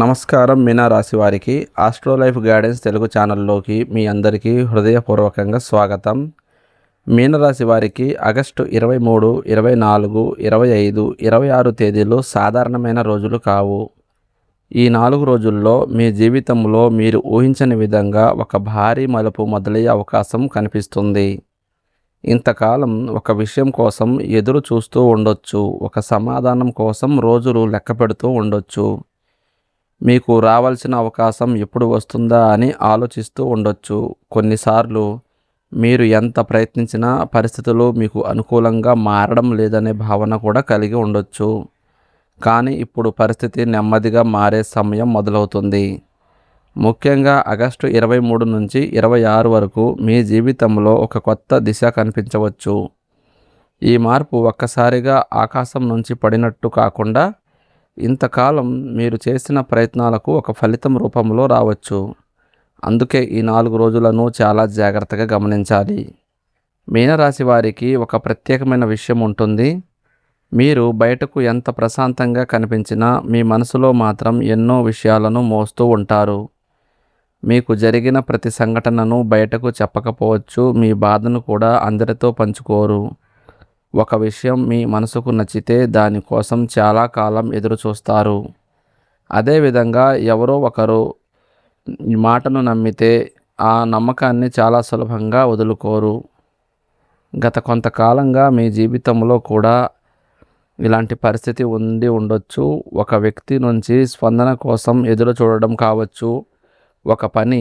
నమస్కారం. మీనా రాశి వారికి ఆస్ట్రో లైఫ్ గైడెన్స్ తెలుగు ఛానల్లోకి మీ అందరికీ హృదయపూర్వకంగా స్వాగతం. మీనరాశి వారికి ఆగస్టు 23, 24, 25, 26 తేదీలు సాధారణమైన రోజులు కావు. ఈ 4 రోజుల్లో మీ జీవితంలో మీరు ఊహించని విధంగా ఒక భారీ మలుపు మొదలయ్యే అవకాశం కనిపిస్తుంది. ఇంతకాలం ఒక విషయం కోసం ఎదురు చూస్తూ ఉండొచ్చు. ఒక సమాధానం కోసం రోజులు లెక్క పెడుతూ ఉండొచ్చు. మీకు రావాల్సిన అవకాశం ఎప్పుడు వస్తుందా అని ఆలోచిస్తూ ఉండొచ్చు. కొన్నిసార్లు మీరు ఎంత ప్రయత్నించినా పరిస్థితులు మీకు అనుకూలంగా మారడం లేదనే భావన కూడా కలిగి ఉండొచ్చు. కానీ ఇప్పుడు పరిస్థితి నెమ్మదిగా మారే సమయం మొదలవుతుంది. ముఖ్యంగా ఆగస్టు 23 నుంచి 26 వరకు మీ జీవితంలో ఒక కొత్త దిశ కనిపించవచ్చు. ఈ మార్పు ఒక్కసారిగా ఆకాశం నుంచి పడినట్టు కాకుండా ఇంతకాలం మీరు చేసిన ప్రయత్నాలకు ఒక ఫలితం రూపంలో రావచ్చు. అందుకే ఈ 4 రోజులను చాలా జాగ్రత్తగా గమనించాలి. మీనరాశి వారికి ఒక ప్రత్యేకమైన విషయం ఉంటుంది. మీరు బయటకు ఎంత ప్రశాంతంగా కనిపించినా మీ మనసులో మాత్రం ఎన్నో విషయాలను మోస్తూ ఉంటారు. మీకు జరిగిన ప్రతి సంఘటనను బయటకు చెప్పకపోవచ్చు. మీ బాధను కూడా అందరితో పంచుకోరు. ఒక విషయం మీ మనసుకు నచ్చితే దానికోసం చాలా కాలం ఎదురు చూస్తారు. అదేవిధంగా ఎవరో ఒకరు మాటను నమ్మితే ఆ నమ్మకాన్ని చాలా సులభంగా వదులుకోరు. గత కొంతకాలంగా మీ జీవితంలో కూడా ఇలాంటి పరిస్థితి ఉండి ఉండొచ్చు. ఒక వ్యక్తి నుంచి స్పందన కోసం ఎదురు చూడడం కావచ్చు, ఒక పని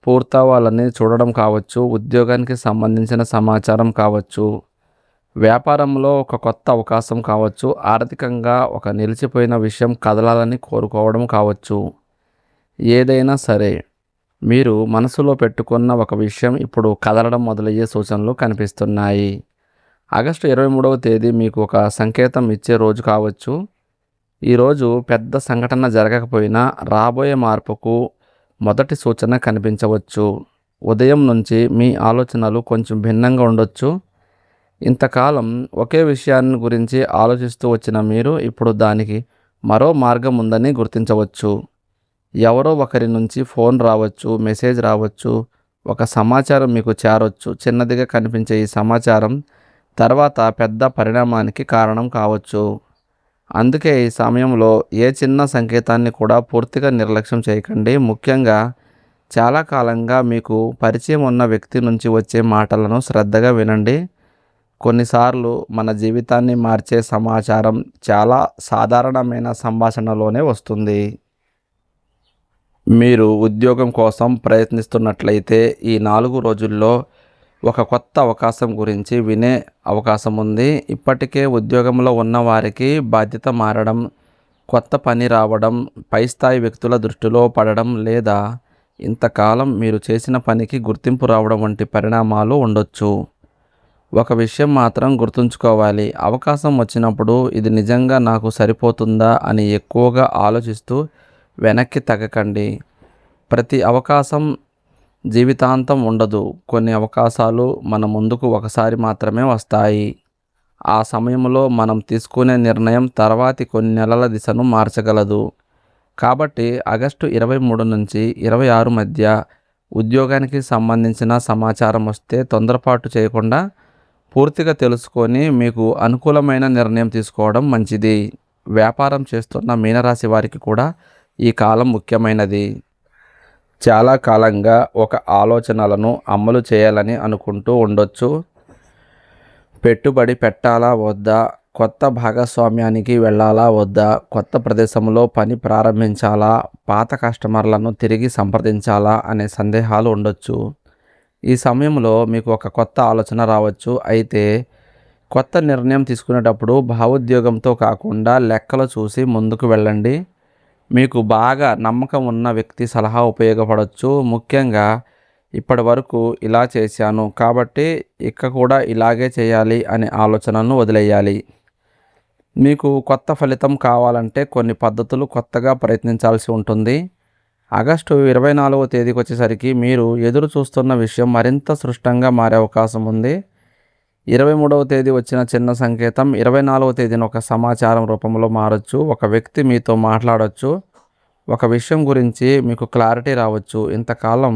పూర్తవ్వాలని చూడడం కావచ్చు, ఉద్యోగానికి సంబంధించిన సమాచారం కావచ్చు, వ్యాపారంలో ఒక కొత్త అవకాశం కావచ్చు, ఆర్థికంగా ఒక నిలిచిపోయిన విషయం కదలాలని కోరుకోవడం కావచ్చు. ఏదైనా సరే మీరు మనసులో పెట్టుకున్న ఒక విషయం ఇప్పుడు కదలడం మొదలయ్యే సూచనలు కనిపిస్తున్నాయి. ఆగస్టు 23వ తేదీ మీకు ఒక సంకేతం ఇచ్చే రోజు కావచ్చు. ఈరోజు పెద్ద సంఘటన జరగకపోయినా రాబోయే మార్పుకు మొదటి సూచన కనిపించవచ్చు. ఉదయం నుంచి మీ ఆలోచనలు కొంచెం భిన్నంగా ఉండొచ్చు. ఇంతకాలం ఒకే విషయాన్ని గురించి ఆలోచిస్తూ వచ్చిన మీరు ఇప్పుడు దానికి మరో మార్గం ఉందని గుర్తించవచ్చు. ఎవరో ఒకరి నుంచి ఫోన్ రావచ్చు, మెసేజ్ రావచ్చు, ఒక సమాచారం మీకు చేరవచ్చు. చిన్నదిగా కనిపించే ఈ సమాచారం తర్వాత పెద్ద పరిణామానికి కారణం కావచ్చు. అందుకే ఈ సమయంలో ఏ చిన్న సంకేతాన్ని కూడా పూర్తిగా నిర్లక్ష్యం చేయకండి. ముఖ్యంగా చాలా కాలంగా మీకు పరిచయం ఉన్న వ్యక్తి నుంచి వచ్చే మాటలను శ్రద్ధగా వినండి. కొన్నిసార్లు మన జీవితాన్ని మార్చే సమాచారం చాలా సాధారణమైన సంభాషణలోనే వస్తుంది. మీరు ఉద్యోగం కోసం ప్రయత్నిస్తున్నట్లయితే ఈ 4 రోజుల్లో ఒక కొత్త అవకాశం గురించి వినే అవకాశం ఉంది. ఇప్పటికే ఉద్యోగంలో ఉన్న వారికి బాధ్యత మారడం, కొత్త పని రావడం, పై స్థాయి వ్యక్తుల దృష్టిలో పడడం లేదా ఇంతకాలం మీరు చేసిన పనికి గుర్తింపు రావడం వంటి పరిణామాలు ఉండొచ్చు. ఒక విషయం మాత్రం గుర్తుంచుకోవాలి. అవకాశం వచ్చినప్పుడు ఇది నిజంగా నాకు సరిపోతుందా అని ఎక్కువగా ఆలోచిస్తూ వెనక్కి తగ్గకండి. ప్రతి అవకాశం జీవితాంతం ఉండదు. కొన్ని అవకాశాలు మన ముందుకు ఒకసారి మాత్రమే వస్తాయి. ఆ సమయంలో మనం తీసుకునే నిర్ణయం తర్వాతి కొన్ని నెలల దిశను మార్చగలదు. కాబట్టి ఆగస్టు 23 నుంచి 26 మధ్య ఉద్యోగానికి సంబంధించిన సమాచారం వస్తే తొందరపాటు చేయకుండా పూర్తిగా తెలుసుకొని మీకు అనుకూలమైన నిర్ణయం తీసుకోవడం మంచిది. వ్యాపారం చేస్తున్న మీనరాశి వారికి కూడా ఈ కాలం ముఖ్యమైనది. చాలా కాలంగా ఒక ఆలోచనలను అమలు చేయాలని అనుకుంటూ ఉండొచ్చు. పెట్టుబడి పెట్టాలా వద్దా, కొత్త భాగస్వామ్యానికి వెళ్ళాలా వద్దా, కొత్త ప్రదేశంలో పని ప్రారంభించాలా, పాత కస్టమర్లను తిరిగి సంప్రదించాలా అనే సందేహాలు ఉండొచ్చు. ఈ సమయంలో మీకు ఒక కొత్త ఆలోచన రావచ్చు. అయితే కొత్త నిర్ణయం తీసుకునేటప్పుడు భావోద్వేగంతో కాకుండా లెక్కలు చూసి ముందుకు వెళ్ళండి. మీకు బాగా నమ్మకం ఉన్న వ్యక్తి సలహా ఉపయోగపడవచ్చు. ముఖ్యంగా ఇప్పటి వరకు ఇలా చేశాను కాబట్టి ఇక కూడా ఇలాగే చేయాలి అనే ఆలోచనను వదిలేయాలి. మీకు కొత్త ఫలితం కావాలంటే కొన్ని పద్ధతులు కొత్తగా ప్రయత్నించాల్సి ఉంటుంది. ఆగస్టు 24వ తేదీకి వచ్చేసరికి మీరు ఎదురు చూస్తున్న విషయం మరింత స్పష్టంగా మారే అవకాశం ఉంది. 23వ తేదీ వచ్చిన చిన్న సంకేతం 24వ తేదీన ఒక సమాచారం రూపంలో మారచ్చు. ఒక వ్యక్తి మీతో మాట్లాడొచ్చు. ఒక విషయం గురించి మీకు క్లారిటీ రావచ్చు. ఇంతకాలం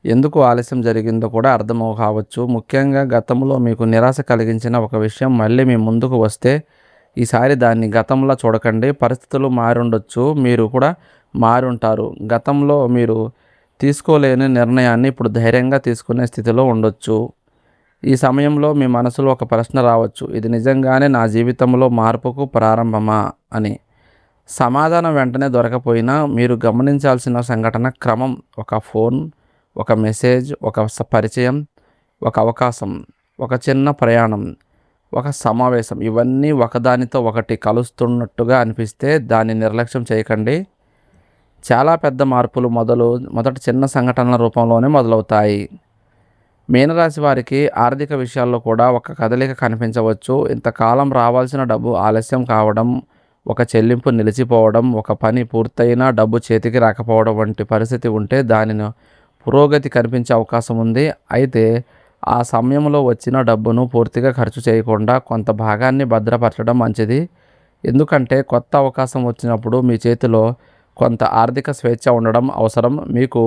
ఎందుకు ఆలస్యం జరిగిందో కూడా అర్థం కావచ్చు. ముఖ్యంగా గతంలో మీకు నిరాశ కలిగించిన ఒక విషయం మళ్ళీ మీ ముందుకు వస్తే ఈసారి దాన్ని గతంలో చూడకండి. పరిస్థితులు మారుండొచ్చు, మీరు కూడా మారుంటారు. గతంలో మీరు తీసుకోలేని నిర్ణయాన్ని ఇప్పుడు ధైర్యంగా తీసుకునే స్థితిలో ఉండొచ్చు. ఈ సమయంలో మీ మనసులో ఒక ప్రశ్న రావచ్చు, ఇది నిజంగానే నా జీవితంలో మార్పుకు ప్రారంభమా అని. సమాధానం వెంటనే దొరకపోయినా మీరు గమనించాల్సిన సంఘటన క్రమం. ఒక ఫోన్, ఒక మెసేజ్, ఒక పరిచయం, ఒక అవకాశం, ఒక చిన్న ప్రయాణం, ఒక సమావేశం, ఇవన్నీ ఒకదానితో ఒకటి కలుస్తున్నట్టుగా అనిపిస్తే దాన్ని నిర్లక్ష్యం చేయకండి. చాలా పెద్ద మార్పులు మొదట చిన్న సంఘటనల రూపంలోనే మొదలవుతాయి. మీనరాశి వారికి ఆర్థిక విషయాల్లో కూడా ఒక కదలిక కనిపించవచ్చు. ఇంతకాలం రావాల్సిన డబ్బు ఆలస్యం కావడం, ఒక చెల్లింపు నిలిచిపోవడం, ఒక పని పూర్తయినా డబ్బు చేతికి రాకపోవడం వంటి పరిస్థితి ఉంటే దానిని పురోగతి కనిపించే అవకాశం ఉంది. అయితే ఆ సమయంలో వచ్చిన డబ్బును పూర్తిగా ఖర్చు చేయకుండా కొంత భాగాన్ని భద్రపరచడం మంచిది. ఎందుకంటే కొత్త అవకాశం వచ్చినప్పుడు మీ చేతిలో కొంత ఆర్థిక స్వేచ్ఛ ఉండడం అవసరం. మీకు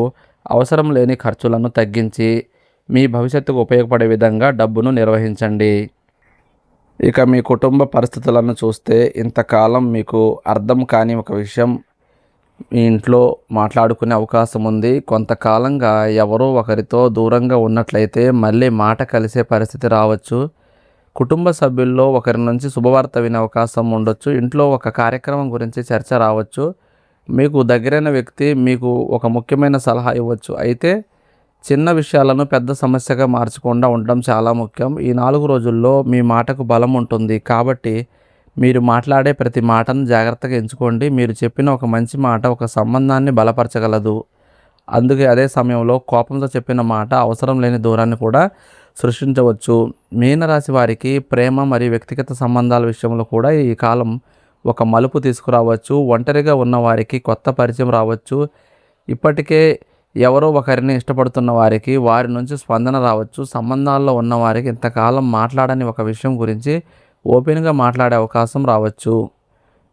అవసరం లేని ఖర్చులను తగ్గించి మీ భవిష్యత్తుకు ఉపయోగపడే విధంగా డబ్బును నిర్వహించండి. ఇక మీ కుటుంబ పరిస్థితులను చూస్తే ఇంతకాలం మీకు అర్థం కాని ఒక విషయం మీ ఇంట్లో మాట్లాడుకునే అవకాశం ఉంది. కొంతకాలంగా ఎవరో ఒకరితో దూరంగా ఉన్నట్లయితే మళ్ళీ మాట కలిసే పరిస్థితి రావచ్చు. కుటుంబ సభ్యుల్లో ఒకరి నుంచి శుభవార్త వినే అవకాశం ఉండొచ్చు. ఇంట్లో ఒక కార్యక్రమం గురించి చర్చ రావచ్చు. మీకు దగ్గరైన వ్యక్తి మీకు ఒక ముఖ్యమైన సలహా ఇవ్వచ్చు. అయితే చిన్న విషయాలను పెద్ద సమస్యగా మార్చకుండా ఉండడం చాలా ముఖ్యం. ఈ 4 రోజుల్లో మీ మాటకు బలం ఉంటుంది. కాబట్టి మీరు మాట్లాడే ప్రతి మాటను జాగ్రత్తగా ఎంచుకోండి. మీరు చెప్పిన ఒక మంచి మాట ఒక సంబంధాన్ని బలపరచగలదు. అందుకే అదే సమయంలో కోపంతో చెప్పిన మాట అవసరం లేని దూరాన్ని కూడా సృష్టించవచ్చు. మీనరాశి వారికి ప్రేమ మరియు వ్యక్తిగత సంబంధాల విషయంలో కూడా ఈ కాలం ఒక మలుపు తీసుకురావచ్చు. ఒంటరిగా ఉన్న వారికి కొత్త పరిచయం రావచ్చు. ఇప్పటికే ఎవరో ఒకరిని ఇష్టపడుతున్న వారికి వారి నుంచి స్పందన రావచ్చు. సంబంధాల్లో ఉన్నవారికి ఇంతకాలం మాట్లాడని ఒక విషయం గురించి ఓపెన్గా మాట్లాడే అవకాశం రావచ్చు.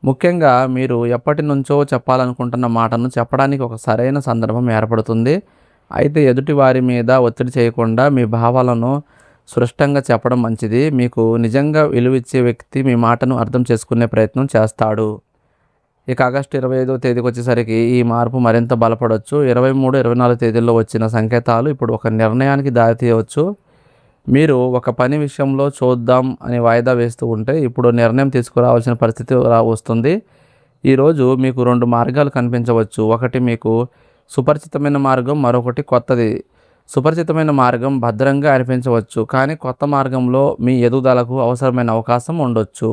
ముఖ్యంగా మీరు ఎప్పటి నుంచో చెప్పాలనుకుంటున్న మాటను చెప్పడానికి ఒక సరైన సందర్భం ఏర్పడుతుంది. అయితే ఎదుటి వారి మీద ఒత్తిడి చేయకుండా మీ భావాలను స్పష్టంగా చెప్పడం మంచిది. మీకు నిజంగా విలువిచ్చే వ్యక్తి మీ మాటను అర్థం చేసుకునే ప్రయత్నం చేస్తాడు. ఇక ఆగస్టు 25వ తేదీకి వచ్చేసరికి ఈ మార్పు మరింత బలపడవచ్చు. 23, 24 తేదీల్లో వచ్చిన సంకేతాలు ఇప్పుడు ఒక నిర్ణయానికి దారితీయవచ్చు. మీరు ఒక పని విషయంలో చూద్దాం అని వాయిదా వేస్తూ ఉంటే ఇప్పుడు నిర్ణయం తీసుకురావాల్సిన పరిస్థితి వస్తుంది. ఈరోజు మీకు 2 మార్గాలు కనిపించవచ్చు. ఒకటి మీకు సుపరిచితమైన మార్గం, మరొకటి కొత్తది. సుపరిచితమైన మార్గం భద్రంగా అనిపించవచ్చు, కానీ కొత్త మార్గంలో మీ ఎదుగుదలకు అవసరమైన అవకాశం ఉండొచ్చు.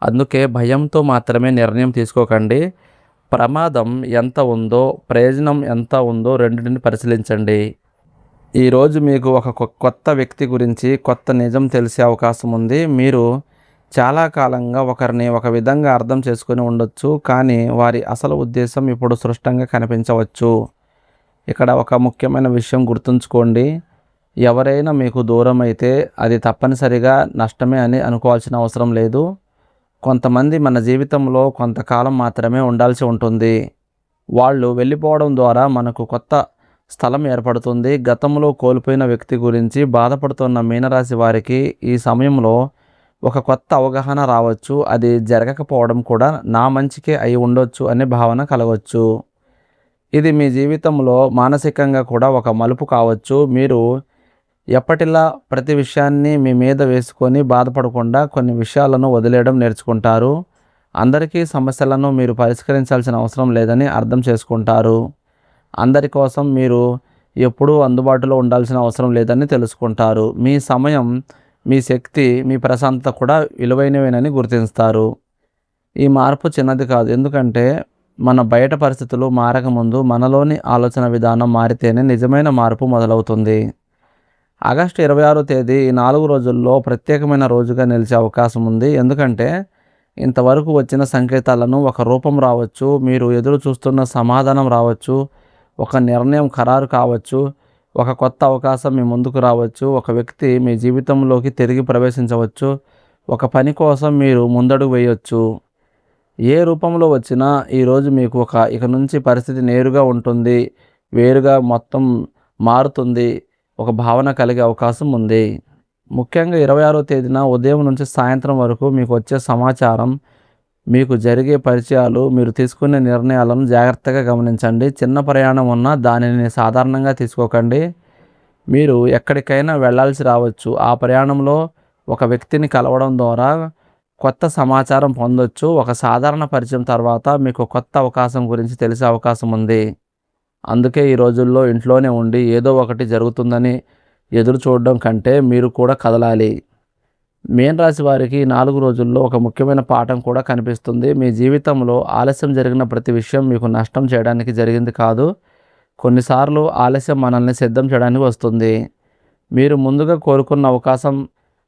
అందుకే భయంతో మాత్రమే నిర్ణయం తీసుకోకండి. ప్రమాదం ఎంత ఉందో, ప్రయోజనం ఎంత ఉందో రెండింటిని పరిశీలించండి. ఈరోజు మీకు ఒక కొత్త వ్యక్తి గురించి కొత్త నిజం తెలిసే అవకాశం ఉంది. మీరు చాలా కాలంగా ఒకరిని ఒక విధంగా అర్థం చేసుకుని ఉండొచ్చు, కానీ వారి అసలు ఉద్దేశం ఇప్పుడు స్పష్టంగా కనిపించవచ్చు. ఇక్కడ ఒక ముఖ్యమైన విషయం గుర్తుంచుకోండి. ఎవరైనా మీకు దూరం అయితే అది తప్పనిసరిగా నష్టమే అని అనుకోవాల్సిన అవసరం లేదు. కొంతమంది మన జీవితంలో కొంతకాలం మాత్రమే ఉండాల్సి ఉంటుంది. వాళ్ళు వెళ్ళిపోవడం ద్వారా మనకు కొత్త స్థలం ఏర్పడుతుంది. గతంలో కోల్పోయిన వ్యక్తి గురించి బాధపడుతున్న మీనరాశి వారికి ఈ సమయంలో ఒక కొత్త అవగాహన రావచ్చు. అది జరగకపోవడం కూడా నా మంచికే అయి ఉండొచ్చు అనే భావన కలగవచ్చు. ఇది మీ జీవితంలో మానసికంగా కూడా ఒక మలుపు కావచ్చు. మీరు ఎప్పటిలా ప్రతి విషయాన్ని మీ మీద వేసుకొని బాధపడకుండా కొన్ని విషయాలను వదిలేయడం నేర్చుకుంటారు. అందరికీ సమస్యలను మీరు పరిష్కరించాల్సిన అవసరం లేదని అర్థం చేసుకుంటారు. అందరి కోసం మీరు ఎప్పుడూ అందుబాటులో ఉండాల్సిన అవసరం లేదని తెలుసుకుంటారు. మీ సమయం, మీ శక్తి, మీ ప్రశాంతత కూడా విలువైనవేనని గుర్తిస్తారు. ఈ మార్పు చిన్నది కాదు, ఎందుకంటే మన బయట పరిస్థితులు మారకముందు మనలోని ఆలోచన విధానం మారితేనే నిజమైన మార్పు మొదలవుతుంది. ఆగస్టు 26వ తేదీ ఈ 4 రోజుల్లో ప్రత్యేకమైన రోజుగా నిలిచే అవకాశం ఉంది. ఎందుకంటే ఇంతవరకు వచ్చిన సంకేతాలను ఒక రూపం రావచ్చు, మీరు ఎదురు చూస్తున్న సమాధానం రావచ్చు, ఒక నిర్ణయం ఖరారు కావచ్చు, ఒక కొత్త అవకాశం మీ ముందుకు రావచ్చు, ఒక వ్యక్తి మీ జీవితంలోకి తిరిగి ప్రవేశించవచ్చు, ఒక పని కోసం మీరు ముందడుగు వేయవచ్చు. ఏ రూపంలో వచ్చినా ఈరోజు మీకు ఇక నుంచి పరిస్థితి నేరుగా ఉంటుంది. వేరుగా మొత్తం మారుతుంది. ఒక భావన కలిగే అవకాశం ఉంది. ముఖ్యంగా 26వ తేదీన ఉదయం నుంచి సాయంత్రం వరకు మీకు వచ్చే సమాచారం, మీకు జరిగే పరిచయాలు, మీరు తీసుకునే నిర్ణయాలను జాగ్రత్తగా గమనించండి. చిన్న ప్రయాణం ఉన్నా దానిని సాధారణంగా తీసుకోకండి. మీరు ఎక్కడికైనా వెళ్ళాల్సి రావచ్చు. ఆ ప్రయాణంలో ఒక వ్యక్తిని కలవడం ద్వారా కొత్త సమాచారం పొందొచ్చు. ఒక సాధారణ పరిచయం తర్వాత మీకు కొత్త అవకాశం గురించి తెలిసే అవకాశం ఉంది. అందుకే ఈ రోజుల్లో ఇంట్లోనే ఉండి ఏదో ఒకటి జరుగుతుందని ఎదురు చూడడం కంటే మీరు కూడా కదలాలి. మీన రాశి వారికి 4 రోజుల్లో ఒక ముఖ్యమైన పాఠం కూడా కనిపిస్తుంది. మీ జీవితంలో ఆలస్యం జరిగిన ప్రతి విషయం మీకు నష్టం చేయడానికి జరిగింది కాదు. కొన్నిసార్లు ఆలస్యం మనల్ని సిద్ధం చేయడానికి వస్తుంది. మీరు ముందుగా కోరుకున్న అవకాశం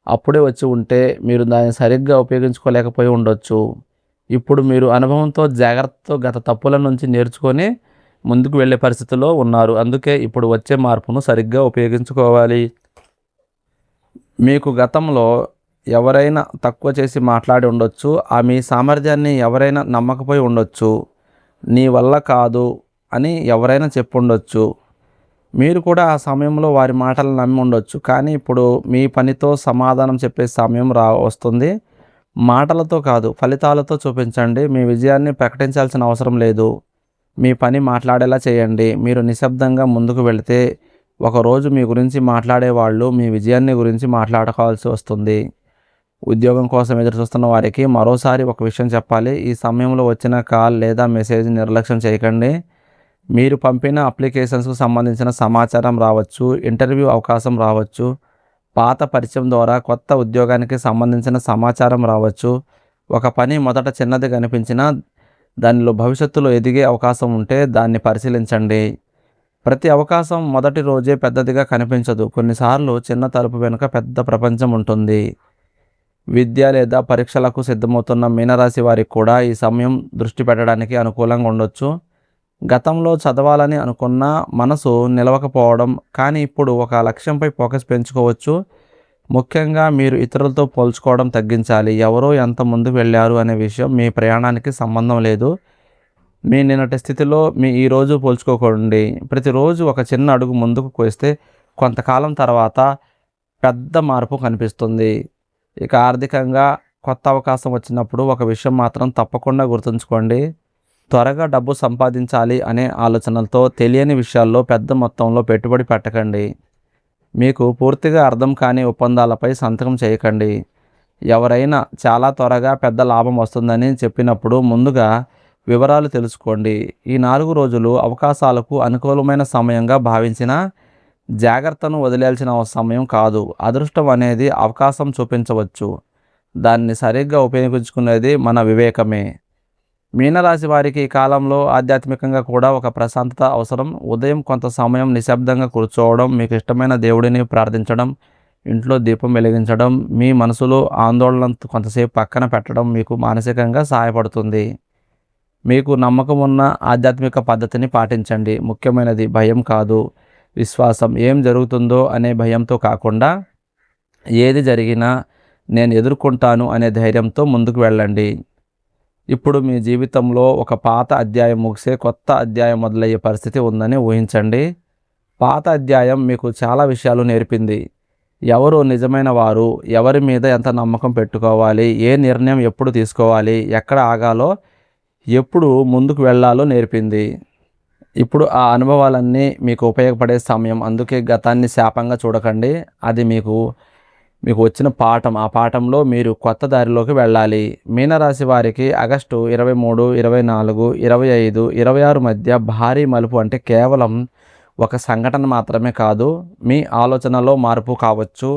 అప్పుడే వచ్చి ఉంటే మీరు దాన్ని సరిగ్గా ఉపయోగించుకోలేకపోయి ఉండొచ్చు. ఇప్పుడు మీరు అనుభవంతో జాగ్రత్తతో గత తప్పుల నుంచి నేర్చుకొని ముందుకు వెళ్ళే పరిస్థితిలో ఉన్నారు. అందుకే ఇప్పుడు వచ్చే మార్పును సరిగ్గా ఉపయోగించుకోవాలి. మీకు గతంలో ఎవరైనా తక్కువ చేసి మాట్లాడి ఉండొచ్చు. మీ సామర్థ్యాన్ని ఎవరైనా నమ్మకపోయి ఉండొచ్చు. నీ వల్ల కాదు అని ఎవరైనా చెప్పుండొచ్చు. మీరు కూడా ఆ సమయంలో వారి మాటలు నమ్మి ఉండొచ్చు. కానీ ఇప్పుడు మీ పనితో సమాధానం చెప్పే సమయం వస్తుంది. మాటలతో కాదు, ఫలితాలతో చూపించండి. మీ విజయాన్ని ప్రకటించాల్సిన అవసరం లేదు. మీ పని మాట్లాడేలా చేయండి. మీరు నిశ్శబ్దంగా ముందుకు వెళితే ఒకరోజు మీ గురించి మాట్లాడేవాళ్ళు మీ విజయాన్ని గురించి మాట్లాడుకోవాల్సి వస్తుంది. ఉద్యోగం కోసం ఎదురు చూస్తున్న వారికి మరోసారి ఒక విషయం చెప్పాలి. ఈ సమయంలో వచ్చిన కాల్ లేదా మెసేజ్ నిర్లక్ష్యం చేయకండి. మీరు పంపిన అప్లికేషన్స్కు సంబంధించిన సమాచారం రావచ్చు, ఇంటర్వ్యూ అవకాశం రావచ్చు, పాత పరిచయం ద్వారా కొత్త ఉద్యోగానికి సంబంధించిన సమాచారం రావచ్చు. ఒక పని మొదట చిన్నది కనిపించినా దానిలో భవిష్యత్తులో ఎదిగే అవకాశం ఉంటే దాన్ని పరిశీలించండి. ప్రతి అవకాశం మొదటి రోజే పెద్దదిగా కనిపించదు. కొన్నిసార్లు చిన్న తలుపు వెనుక పెద్ద ప్రపంచం ఉంటుంది. విద్య లేదా పరీక్షలకు సిద్ధమవుతున్న మీనరాశి వారికి కూడా ఈ సమయం దృష్టి పెట్టడానికి అనుకూలంగా ఉండొచ్చు. గతంలో చదవాలని అనుకున్న మనసు నిలవకపోవడం, కానీ ఇప్పుడు ఒక లక్ష్యంపై ఫోకస్ పెంచుకోవచ్చు. ముఖ్యంగా మీరు ఇతరులతో పోల్చుకోవడం తగ్గించాలి. ఎవరో ఎంత ముందుకు వెళ్ళారు అనే విషయం మీ ప్రయాణానికి సంబంధం లేదు. మీ నిన్నటి స్థితిలో ఈరోజు పోల్చుకోకండి. ప్రతిరోజు ఒక చిన్న అడుగు ముందుకు వేస్తే కొంతకాలం తర్వాత పెద్ద మార్పు కనిపిస్తుంది. ఇక ఆర్థికంగా కొత్త అవకాశం వచ్చినప్పుడు ఒక విషయం మాత్రం తప్పకుండా గుర్తుంచుకోండి. త్వరగా డబ్బు సంపాదించాలి అనే ఆలోచనలతో తెలియని విషయాల్లో పెద్ద మొత్తంలో పెట్టుబడి పెట్టకండి. మీకు పూర్తిగా అర్థం కాని ఒప్పందాలపై సంతకం చేయకండి. ఎవరైనా చాలా త్వరగా పెద్ద లాభం వస్తుందని చెప్పినప్పుడు ముందుగా వివరాలు తెలుసుకోండి. ఈ 4 రోజులు అవకాశాలకు అనుకూలమైన సమయంగా భావించినా జాగ్రత్తను వదిలేయాల్సిన సమయం కాదు. అదృష్టం అనేది అవకాశం చూపించవచ్చు. దాన్ని సరిగ్గా ఉపయోగించుకునేది మన వివేకమే. మీనరాశి వారికి ఈ కాలంలో ఆధ్యాత్మికంగా కూడా ఒక ప్రశాంతత అవసరం. ఉదయం కొంత సమయం నిశ్శబ్దంగా కూర్చోవడం, మీకు ఇష్టమైన దేవుడిని ప్రార్థించడం, ఇంట్లో దీపం వెలిగించడం, మీ మనసులో ఆందోళనను కొంతసేపు పక్కన పెట్టడం మీకు మానసికంగా సహాయపడుతుంది. మీకు నమ్మకం ఉన్న ఆధ్యాత్మిక పద్ధతిని పాటించండి. ముఖ్యమైనది భయం కాదు, విశ్వాసం. ఏం జరుగుతుందో అనే భయంతో కాకుండా ఏది జరిగినా నేను ఎదుర్కొంటాను అనే ధైర్యంతో ముందుకు వెళ్ళండి. ఇప్పుడు మీ జీవితంలో ఒక పాత అధ్యాయం ముగిసే కొత్త అధ్యాయం మొదలయ్యే పరిస్థితి ఉందని ఊహించండి. పాత అధ్యాయం మీకు చాలా విషయాలు నేర్పింది. ఎవరు నిజమైన వారు, ఎవరి మీద ఎంత నమ్మకం పెట్టుకోవాలి, ఏ నిర్ణయం ఎప్పుడు తీసుకోవాలి, ఎక్కడ ఆగాలో, ఎప్పుడు ముందుకు వెళ్ళాలో నేర్పింది. ఇప్పుడు ఆ అనుభవాలన్నీ మీకు ఉపయోగపడే సమయం. అందుకే గతాన్ని శాపంగా చూడకండి. అది మీకు వచ్చిన పాఠం. ఆ పాఠంలో మీరు కొత్త దారిలోకి వెళ్ళాలి. మీనరాశి వారికి ఆగస్టు 23, 24, 25, 26 మధ్య భారీ మలుపు అంటే కేవలం ఒక సంఘటన మాత్రమే కాదు. మీ ఆలోచనలో మార్పు కావచ్చు,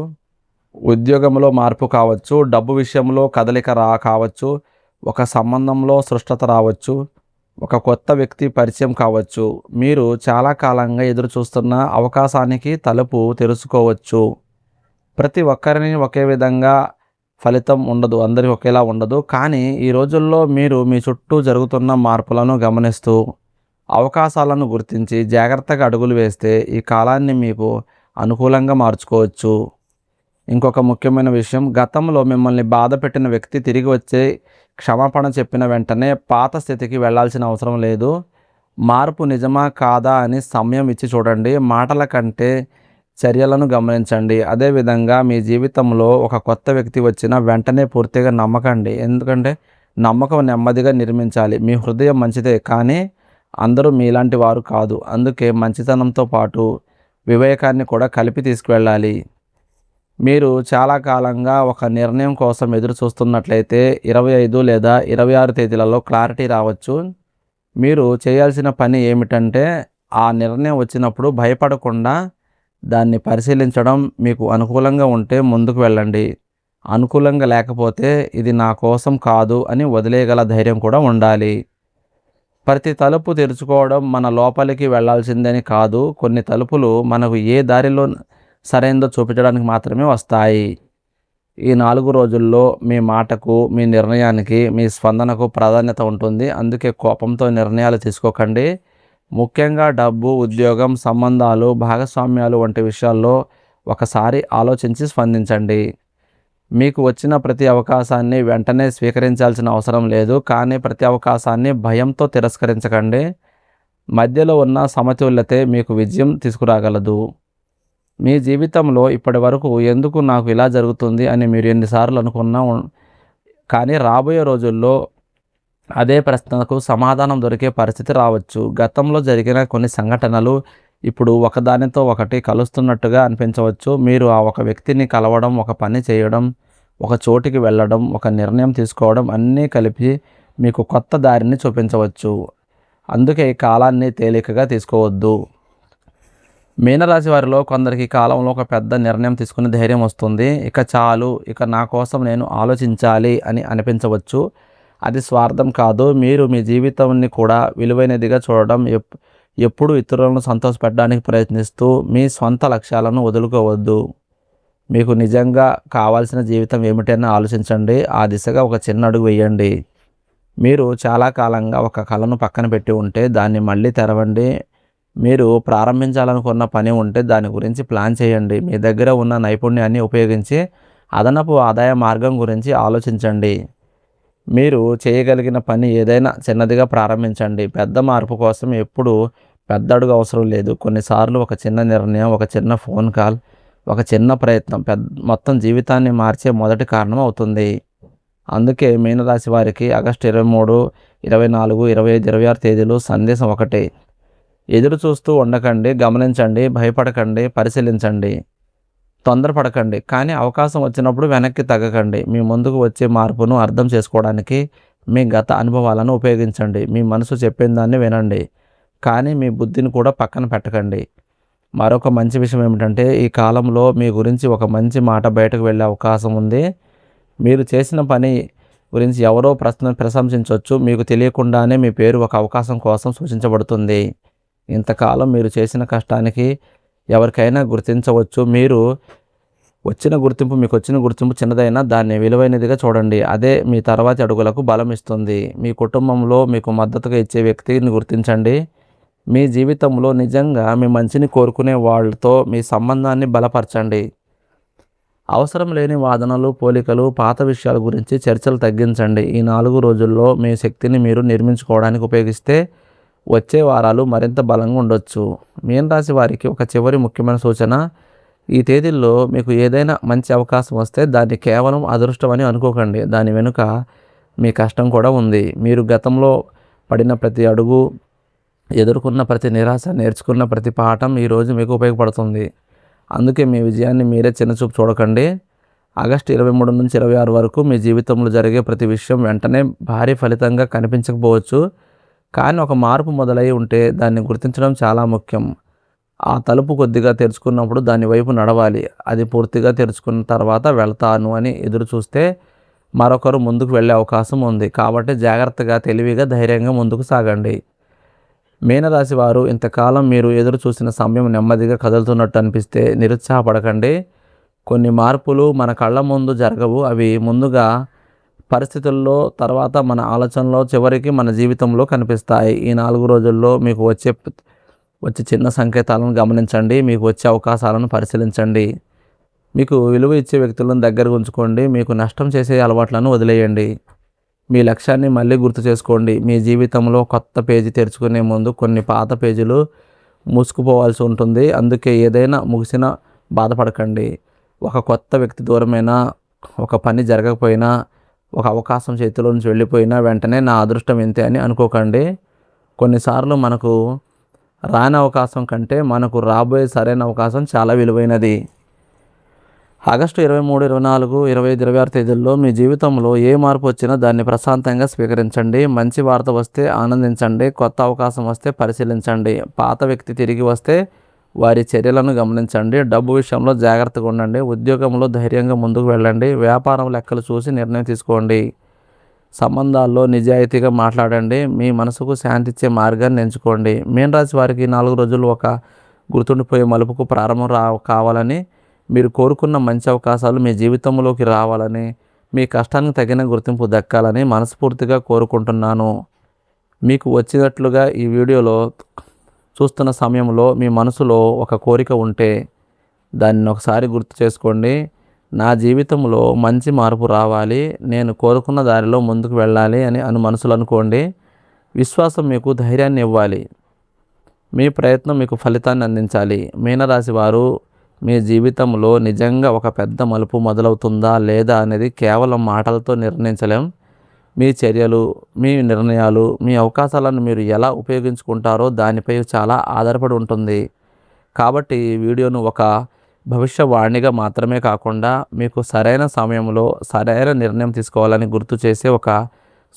ఉద్యోగంలో మార్పు కావచ్చు, డబ్బు విషయంలో కదలిక కావచ్చు, ఒక సంబంధంలో స్పష్టత రావచ్చు, ఒక కొత్త వ్యక్తి పరిచయం కావచ్చు. మీరు చాలా కాలంగా ఎదురు చూస్తున్న అవకాశానికి తలుపు తెరుచుకోవచ్చు. ప్రతి ఒక్కరిని ఒకే విధంగా ఫలితం ఉండదు, అందరికీ ఒకేలా ఉండదు. కానీ ఈ రోజుల్లో మీరు మీ చుట్టూ జరుగుతున్న మార్పులను గమనిస్తూ అవకాశాలను గుర్తించి జాగ్రత్తగా అడుగులు వేస్తే ఈ కాలాన్ని మీకు అనుకూలంగా మార్చుకోవచ్చు. ఇంకొక ముఖ్యమైన విషయం, గతంలో మిమ్మల్ని బాధ పెట్టిన వ్యక్తి తిరిగి వచ్చి క్షమాపణ చెప్పిన వెంటనే పాత స్థితికి వెళ్ళాల్సిన అవసరం లేదు. మార్పు నిజమా కాదా అని సమయం ఇచ్చి చూడండి. మాటల కంటే చర్యలను గమనించండి. అదేవిధంగా మీ జీవితంలో ఒక కొత్త వ్యక్తి వచ్చినా వెంటనే పూర్తిగా నమ్మకండి. ఎందుకంటే నమ్మకం నెమ్మదిగా నిర్మించాలి. మీ హృదయం మంచిదే, కానీ అందరూ మీలాంటి వారు కాదు. అందుకే మంచితనంతో పాటు వివేకాన్ని కూడా కలిపి తీసుకువెళ్ళాలి. మీరు చాలా కాలంగా ఒక నిర్ణయం కోసం ఎదురు చూస్తున్నట్లయితే 25 లేదా 26 తేదీలలో క్లారిటీ రావచ్చు. మీరు చేయాల్సిన పని ఏమిటంటే, ఆ నిర్ణయం వచ్చినప్పుడు భయపడకుండా దాన్ని పరిశీలించడం. మీకు అనుకూలంగా ఉంటే ముందుకు వెళ్ళండి. అనుకూలంగా లేకపోతే ఇది నా కోసం కాదు అని వదిలేయగల ధైర్యం కూడా ఉండాలి. ప్రతి తలుపు తెరుచుకోవడం మన లోపలికి వెళ్ళాల్సిందని కాదు. కొన్ని తలుపులు మనకు ఏ దారిలో సరైనదో చూపించడానికి మాత్రమే వస్తాయి. ఈ 4 రోజుల్లో మీ మాటకు, మీ నిర్ణయానికి, మీ స్పందనకు ప్రాధాన్యత ఉంటుంది. అందుకే కోపంతో నిర్ణయాలు తీసుకోకండి. ముఖ్యంగా డబ్బు, ఉద్యోగం, సంబంధాలు, భాగస్వామ్యాలు వంటి విషయాల్లో ఒకసారి ఆలోచించి స్పందించండి. మీకు వచ్చిన ప్రతి అవకాశాన్ని వెంటనే స్వీకరించాల్సిన అవసరం లేదు, కానీ ప్రతి అవకాశాన్ని భయంతో తిరస్కరించకండి. మధ్యలో ఉన్న సమతుల్యతే మీకు విజయం తీసుకురాగలదు. మీ జీవితంలో ఇప్పటి వరకు ఎందుకు నాకు ఇలా జరుగుతుంది అని మీరు ఎన్నిసార్లు అనుకున్నా, కానీ రాబోయే రోజుల్లో అదే ప్రశ్నకు సమాధానం దొరికే పరిస్థితి రావచ్చు. గతంలో జరిగిన కొన్ని సంఘటనలు ఇప్పుడు ఒకదానితో ఒకటి కలుస్తున్నట్టుగా అనిపించవచ్చు. మీరు ఆ ఒక వ్యక్తిని కలవడం, ఒక పని చేయడం, ఒక చోటికి వెళ్ళడం, ఒక నిర్ణయం తీసుకోవడం అన్నీ కలిపి మీకు కొత్త దారిని చూపించవచ్చు. అందుకే ఈ కాలాన్ని తేలికగా తీసుకోవద్దు. మీనరాశి వారిలో కొందరికి కాలంలో ఒక పెద్ద నిర్ణయం తీసుకునే ధైర్యం వస్తుంది. ఇక చాలు, ఇక నా కోసం నేను ఆలోచించాలి అని అనిపించవచ్చు. అది స్వార్థం కాదు. మీరు మీ జీవితాన్ని కూడా విలువైనదిగా చూడడం. ఎప్పుడు ఇతరులను సంతోషపెట్టడానికి ప్రయత్నిస్తూ మీ స్వంత లక్ష్యాలను వదులుకోవద్దు. మీకు నిజంగా కావాల్సిన జీవితం ఏమిటని ఆలోచించండి. ఆ దిశగా ఒక చిన్న అడుగు వేయండి. మీరు చాలా కాలంగా ఒక కలను పక్కన పెట్టి ఉంటే దాన్ని మళ్ళీ తెరవండి. మీరు ప్రారంభించాలనుకున్న పని ఉంటే దాని గురించి ప్లాన్ చేయండి. మీ దగ్గర ఉన్న నైపుణ్యాన్ని ఉపయోగించి అదనపు ఆదాయ మార్గం గురించి ఆలోచించండి. మీరు చేయగలిగిన పని ఏదైనా చిన్నదిగా ప్రారంభించండి. పెద్ద మార్పు కోసం ఎప్పుడు పెద్ద అడుగు అవసరం లేదు. కొన్నిసార్లు ఒక చిన్న నిర్ణయం, ఒక చిన్న ఫోన్ కాల్, ఒక చిన్న ప్రయత్నం మొత్తం జీవితాన్ని మార్చే మొదటి కారణం అవుతుంది. అందుకే మీనరాశి వారికి ఆగస్టు 23, 24, 25, 26 తేదీలు సందేశం ఒకటే. ఎదురు చూస్తూ ఉండకండి, గమనించండి, భయపడకండి, పరిశీలించండి. తొందరపడకండి, కానీ అవకాశం వచ్చినప్పుడు వెనక్కి తగ్గకండి. మీ ముందుకు వచ్చే మార్పును అర్థం చేసుకోవడానికి మీ గత అనుభవాలను ఉపయోగించండి. మీ మనసు చెప్పిన దాన్ని వినండి, కానీ మీ బుద్ధిని కూడా పక్కన పెట్టకండి. మరొక మంచి విషయం ఏమిటంటే, ఈ కాలంలో మీ గురించి ఒక మంచి మాట బయటకు వెళ్ళే అవకాశం ఉంది. మీరు చేసిన పని గురించి ఎవరో ప్రశంసించవచ్చు. మీకు తెలియకుండానే మీ పేరు ఒక అవకాశం కోసం సూచించబడుతుంది. ఇంతకాలం మీరు చేసిన కష్టానికి ఎవరికైనా గుర్తించవచ్చు. మీకు వచ్చిన గుర్తింపు చిన్నదైనా దాన్ని విలువైనదిగా చూడండి. అదే మీ తర్వాతి అడుగులకు బలం ఇస్తుంది. మీ కుటుంబంలో మీకు మద్దతుగా ఇచ్చే వ్యక్తిని గుర్తించండి. మీ జీవితంలో నిజంగా మీ మంచిని కోరుకునే వాళ్ళతో మీ సంబంధాన్ని బలపరచండి. అవసరం లేని వాదనలు, పోలికలు, పాత విషయాల గురించి చర్చలు తగ్గించండి. ఈ 4 రోజుల్లో మీ శక్తిని మీరు నిర్మించుకోవడానికి ఉపయోగిస్తే వచ్చే వారాలు మరింత బలంగా ఉండొచ్చు. మీనరాశి వారికి ఒక చివరి ముఖ్యమైన సూచన. ఈ తేదీల్లో మీకు ఏదైనా మంచి అవకాశం వస్తే దాన్ని కేవలం అదృష్టం అని అనుకోకండి. దాని వెనుక మీ కష్టం కూడా ఉంది. మీరు గతంలో పడిన ప్రతి అడుగు, ఎదుర్కొన్న ప్రతి నిరాశ, నేర్చుకున్న ప్రతి పాఠం ఈరోజు మీకు ఉపయోగపడుతుంది. అందుకే మీ విజయాన్ని మీరే చిన్నచూపు చూడకండి. ఆగస్టు 23 నుంచి 26 వరకు మీ జీవితంలో జరిగే ప్రతి విషయం వెంటనే భారీ ఫలితంగా కనిపించకపోవచ్చు, కానీ ఒక మార్పు మొదలై ఉంటే దాన్ని గుర్తించడం చాలా ముఖ్యం. ఆ తలుపు కొద్దిగా తెరుచుకున్నప్పుడు దాని వైపు నడవాలి. అది పూర్తిగా తెరుచుకున్న తర్వాత వెళ్తాను అని ఎదురు చూస్తే మరొకరు ముందుకు వెళ్ళే అవకాశం ఉంది. కాబట్టి జాగ్రత్తగా, తెలివిగా, ధైర్యంగా ముందుకు సాగండి. మీనరాశి వారు, ఇంతకాలం మీరు ఎదురు చూసిన సమయం నెమ్మదిగా కదులుతున్నట్టు అనిపిస్తే నిరుత్సాహపడకండి. కొన్ని మార్పులు మన కళ్ళ ముందు జరగవు. అవి ముందుగా పరిస్థితుల్లో, తర్వాత మన ఆలోచనలో, చివరికి మన జీవితంలో కనిపిస్తాయి. ఈ 4 రోజుల్లో మీకు వచ్చే చిన్న సంకేతాలను గమనించండి. మీకు వచ్చే అవకాశాలను పరిశీలించండి. మీకు విలువ ఇచ్చే వ్యక్తులను దగ్గరగా ఉంచుకోండి. మీకు నష్టం చేసే అలవాట్లను వదిలేయండి. మీ లక్ష్యాన్ని మళ్ళీ గుర్తు చేసుకోండి. మీ జీవితంలో కొత్త పేజీ తెరుచుకునే ముందు కొన్ని పాత పేజీలు మూసుకుపోవాల్సి ఉంటుంది. అందుకే ఏదైనా ముగిసినా బాధపడకండి. ఒక కొత్త వ్యక్తి దూరమైనా, ఒక పని జరగకపోయినా, ఒక అవకాశం చేతిలో నుంచి వెళ్ళిపోయినా వెంటనే నా అదృష్టం ఇంతే అని అనుకోకండి. కొన్నిసార్లు మనకు రాని అవకాశం కంటే మనకు రాబోయే సరైన అవకాశం చాలా విలువైనది. ఆగస్టు 23, 24, 25, 26 తేదీల్లో మీ జీవితంలో ఏ మార్పు వచ్చినా దాన్ని ప్రశాంతంగా స్వీకరించండి. మంచి వార్త వస్తే ఆనందించండి. కొత్త అవకాశం వస్తే పరిశీలించండి. పాత వ్యక్తి తిరిగి వస్తే వారి చర్యలను గమనించండి. డబ్బు విషయంలో జాగ్రత్తగా ఉండండి. ఉద్యోగంలో ధైర్యంగా ముందుకు వెళ్ళండి. వ్యాపారం లెక్కలు చూసి నిర్ణయం తీసుకోండి. సంబంధాల్లో నిజాయితీగా మాట్లాడండి. మీ మనసుకు శాంతిచ్చే మార్గాన్ని ఎంచుకోండి. మీనరాశి వారికి 4 రోజులు ఒక గుర్తుండిపోయే మలుపుకు ప్రారంభం కావాలని, మీరు కోరుకున్న మంచి అవకాశాలు మీ జీవితంలోకి రావాలని, మీ కష్టానికి తగిన గుర్తింపు దక్కాలని మనస్ఫూర్తిగా కోరుకుంటున్నాను. మీకు వచ్చినట్లుగా ఈ వీడియోలో చూస్తున్న సమయంలో మీ మనసులో ఒక కోరిక ఉంటే దాన్ని ఒకసారి గుర్తు చేసుకోండి. నా జీవితంలో మంచి మార్పు రావాలి, నేను కోరుకున్న దారిలో ముందుకు వెళ్ళాలి అని మనసులో అనుకోండి. విశ్వాసం మీకు ధైర్యాన్ని ఇవ్వాలి. మీ ప్రయత్నం మీకు ఫలితాన్ని అందించాలి. మీనరాశి వారు, మీ జీవితంలో నిజంగా ఒక పెద్ద మలుపు మొదలవుతుందా లేదా అనేది కేవలం మాటలతో నిర్ణయించలేం. మీ చర్యలు, మీ నిర్ణయాలు, మీ అవకాశాలను మీరు ఎలా ఉపయోగించుకుంటారో దానిపై చాలా ఆధారపడి ఉంటుంది. కాబట్టి ఈ వీడియోను ఒక భవిష్యవాణిగా మాత్రమే కాకుండా మీకు సరైన సమయంలో సరైన నిర్ణయం తీసుకోవాలని గుర్తు చేసే ఒక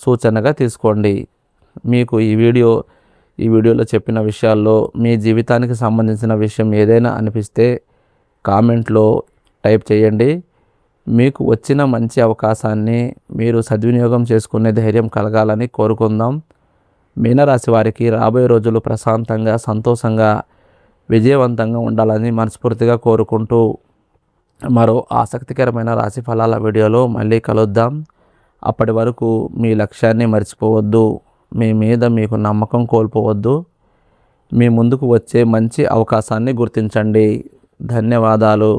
సూచనగా తీసుకోండి. మీకు ఈ వీడియోలో చెప్పిన విషయాల్లో మీ జీవితానికి సంబంధించిన విషయం ఏదైనా అనిపిస్తే కామెంట్లో టైప్ చేయండి. మీకు వచ్చిన మంచి అవకాశాన్ని మీరు సద్వినియోగం చేసుకునే ధైర్యం కలగాలని కోరుకుందాం. మీనరాశి వారికి రాబోయే రోజులు ప్రశాంతంగా, సంతోషంగా, విజయవంతంగా ఉండాలని మనస్ఫూర్తిగా కోరుకుంటూ మరో ఆసక్తికరమైన రాశి ఫలాల వీడియోలో మళ్ళీ కలుద్దాం. అప్పటి వరకు మీ లక్ష్యాన్ని మర్చిపోవద్దు. మీ మీద మీకు నమ్మకం కోల్పోవద్దు. మీ ముందుకు వచ్చే మంచి అవకాశాన్ని గుర్తించండి. ధన్యవాదాలు.